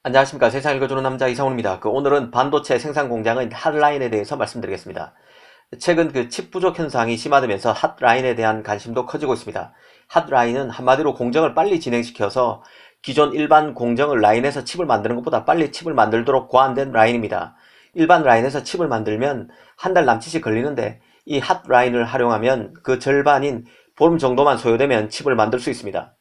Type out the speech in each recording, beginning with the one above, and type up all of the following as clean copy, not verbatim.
안녕하십니까. 세상 읽어주는 남자 이상훈입니다. 오늘은 반도체 생산 공장의 핫라인에 대해서 말씀드리겠습니다. 최근 칩 부족 현상이 심화되면서 핫라인에 대한 관심도 커지고 있습니다. 핫라인은 한마디로 공정을 빨리 진행시켜서 기존 일반 공정을 라인에서 칩을 만드는 것보다 빨리 칩을 만들도록 고안된 라인입니다. 일반 라인에서 칩을 만들면 한 달 남짓이 걸리는데 이 핫라인을 활용하면 그 절반인 보름 정도만 소요되면 칩을 만들 수 있습니다.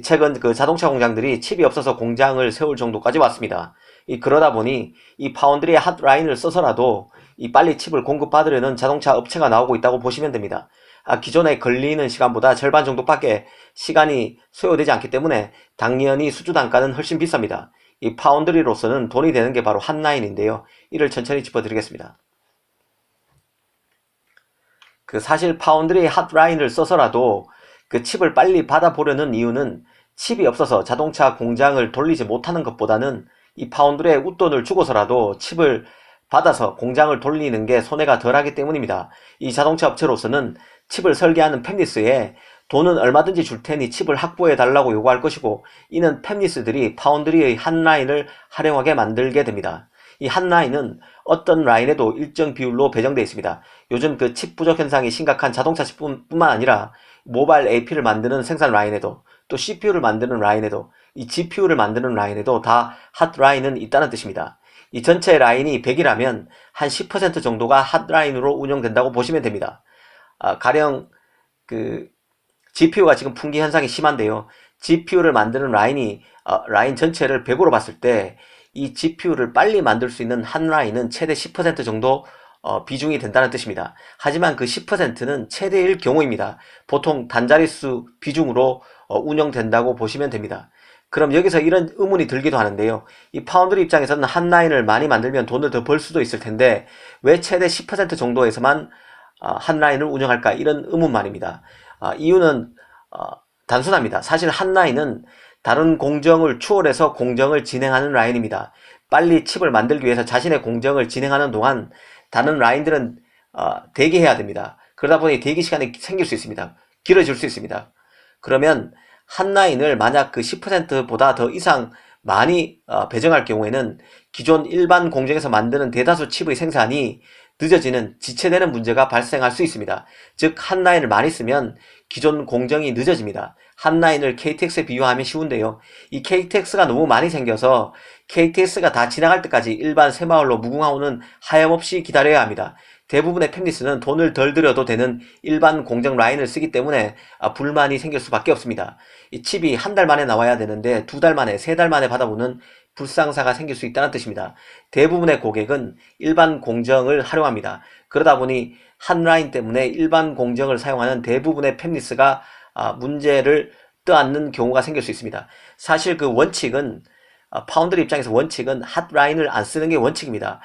최근 자동차 공장들이 칩이 없어서 공장을 세울 정도까지 왔습니다. 그러다 보니 이 파운드리의 핫라인을 써서라도 빨리 칩을 공급받으려는 자동차 업체가 나오고 있다고 보시면 됩니다. 기존에 걸리는 시간보다 절반 정도밖에 시간이 소요되지 않기 때문에 당연히 수주 단가는 훨씬 비쌉니다. 이 파운드리로서는 돈이 되는 게 바로 핫라인인데요. 이를 천천히 짚어드리겠습니다. 사실 파운드리의 핫라인을 써서라도 칩을 빨리 받아보려는 이유는 칩이 없어서 자동차 공장을 돌리지 못하는 것보다는 이 파운드리에 웃돈을 주고서라도 칩을 받아서 공장을 돌리는 게 손해가 덜하기 때문입니다. 이 자동차 업체로서는 칩을 설계하는 팹리스에 돈은 얼마든지 줄 테니 칩을 확보해 달라고 요구할 것이고, 이는 팹리스들이 파운드리의 한 라인을 활용하게 만들게 됩니다. 이 한 라인은 어떤 라인에도 일정 비율로 배정되어 있습니다. 요즘 칩 부족 현상이 심각한 자동차 칩뿐만 아니라 모바일 AP를 만드는 생산 라인에도, 또 CPU를 만드는 라인에도, 이 GPU를 만드는 라인에도 다 핫라인은 있다는 뜻입니다. 이 전체 라인이 100이라면 한 10% 정도가 핫라인으로 운영된다고 보시면 됩니다. 가령 GPU가 지금 품귀 현상이 심한데요. GPU를 만드는 라인이 라인 전체를 100으로 봤을 때 이 GPU를 빨리 만들 수 있는 한 라인은 최대 10% 정도 비중이 된다는 뜻입니다. 하지만 그 10%는 최대일 경우입니다. 보통 단자릿수 비중으로 운영된다고 보시면 됩니다. 그럼 여기서 이런 의문이 들기도 하는데요. 이 파운드리 입장에서는 한 라인을 많이 만들면 돈을 더 벌 수도 있을 텐데 왜 최대 10% 정도에서만 한 라인을 운영할까, 이런 의문 말입니다. 이유는 단순합니다. 사실 한 라인은 다른 공정을 추월해서 공정을 진행하는 라인입니다. 빨리 칩을 만들기 위해서 자신의 공정을 진행하는 동안 다른 라인들은 대기해야 됩니다. 그러다 보니 대기 시간이 생길 수 있습니다. 길어질 수 있습니다. 그러면 한 라인을 만약 10%보다 더 이상 많이 배정할 경우에는 기존 일반 공정에서 만드는 대다수 칩의 생산이 늦어지는, 지체되는 문제가 발생할 수 있습니다. 즉 한 라인을 많이 쓰면 기존 공정이 늦어집니다. 한 라인을 KTX에 비유하면 쉬운데요. 이 KTX가 너무 많이 생겨서 KTX가 다 지나갈 때까지 일반 새마을로 무궁화호는 하염없이 기다려야 합니다. 대부분의 팹리스는 돈을 덜 들여도 되는 일반 공정 라인을 쓰기 때문에 불만이 생길 수밖에 없습니다. 이 칩이 한 달 만에 나와야 되는데 2달 만에, 3달 만에 받아보는 불상사가 생길 수 있다는 뜻입니다. 대부분의 고객은 일반 공정을 활용합니다. 그러다 보니 한 라인 때문에 일반 공정을 사용하는 대부분의 팹리스가 문제를 떠안는 경우가 생길 수 있습니다. 사실 원칙은, 파운드리 입장에서 원칙은 핫라인을 안 쓰는 게 원칙입니다.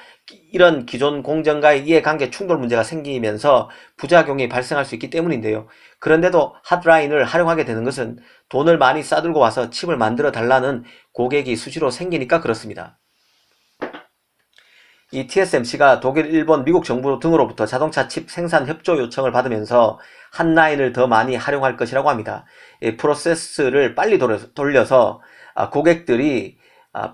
이런 기존 공정과의 이해관계 충돌 문제가 생기면서 부작용이 발생할 수 있기 때문인데요. 그런데도 핫라인을 활용하게 되는 것은 돈을 많이 싸들고 와서 칩을 만들어 달라는 고객이 수시로 생기니까 그렇습니다. 이 TSMC가 독일, 일본, 미국 정부 등으로부터 자동차 칩 생산 협조 요청을 받으면서 한 라인을 더 많이 활용할 것이라고 합니다. 이 프로세스를 빨리 돌려서 고객들이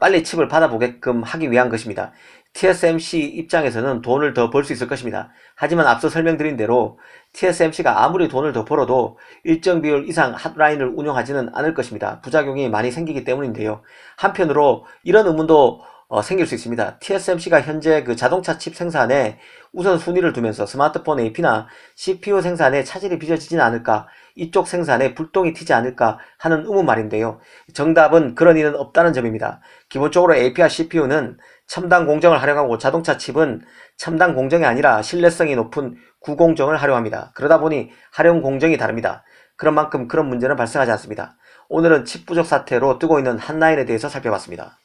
빨리 칩을 받아보게끔 하기 위한 것입니다. TSMC 입장에서는 돈을 더 벌 수 있을 것입니다. 하지만 앞서 설명드린 대로 TSMC가 아무리 돈을 더 벌어도 일정 비율 이상 핫라인을 운영하지는 않을 것입니다. 부작용이 많이 생기기 때문인데요. 한편으로 이런 의문도 생길 수 있습니다. TSMC가 현재 자동차 칩 생산에 우선순위를 두면서 스마트폰 AP나 CPU 생산에 차질이 빚어지진 않을까, 이쪽 생산에 불똥이 튀지 않을까 하는 의문 말인데요. 정답은 그런 일은 없다는 점입니다. 기본적으로 AP와 CPU는 첨단 공정을 활용하고 자동차 칩은 첨단 공정이 아니라 신뢰성이 높은 구공정을 활용합니다. 그러다 보니 활용 공정이 다릅니다. 그런 만큼 그런 문제는 발생하지 않습니다. 오늘은 칩 부족 사태로 뜨고 있는 한 라인에 대해서 살펴봤습니다.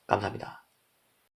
감사합니다.